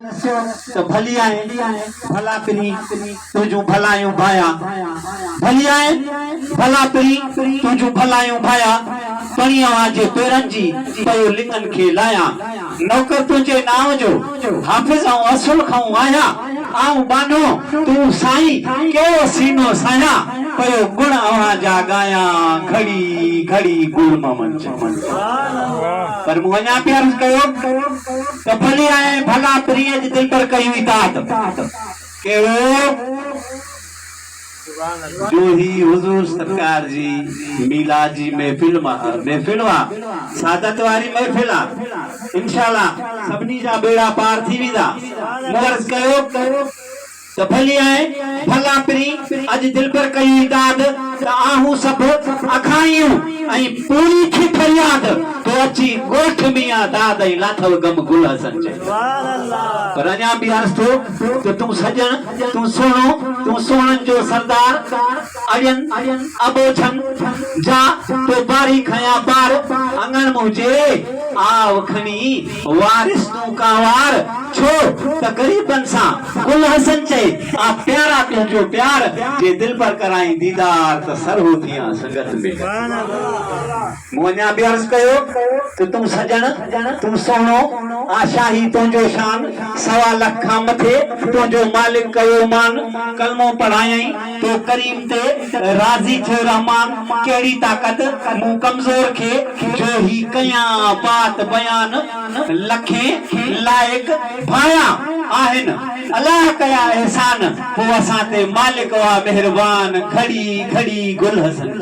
तो भली आए भला पिरी तुझू भलायूं भाया भली आए भला पिरी तुझू भलायूं भाया पणिया जे पेरन जी पयो लिंगन खे लाया नौकर तुझे नाव जो हाफिज ऐं असुल खां आया आऊं बानो तू साईं के सीनो साया पयो गुण आवाजा गाया घड़ी घड़ी गुल ममन पर मुझा प्यार कयो तो भली आए भला प्रिय दिल पर कई इताअत के जो ही हुजूर सरकार जी मिलाद जी महफिल सादत वारी महफिल इंशाल्लाह सबनी जा बेड़ा पार थी विदा मगर कयो तो भली आए भला प्री अज दिल पर कई इताद आहू सब अखाइयूं आई पूरी थी फरियाद तो अची गोठ मिया दाद ई लाथव गम गुल हसन पर अञा भी अर्ज तो तू सजन तू सोनन जो सरदार अयन अबोछन जा तो बारी खया पार अंगन मुझे आव खनी वारिस तू कावार छो त गरीबन सा गुल हसन चे आ प्यारा तुझो प्यार जे दिल पर कराई दीदार त सर होतियां संगत में मोन्या भी अर्ज कयो तो तुम सजन तुम सोनो आशाही तुझो शान सवा लख खां मथे तुझो मालिक कयो मान कलमो पढ़ाई तो करीम ते राजी थियो रहमान केड़ी ताकत मु कमजोर खे जो ही कया बात बयान लखे लायक भाया आहिन अल्लाह कया एहसान हो असां ते मालिक वा मेहरबान घड़ी घड़ी गुल हसन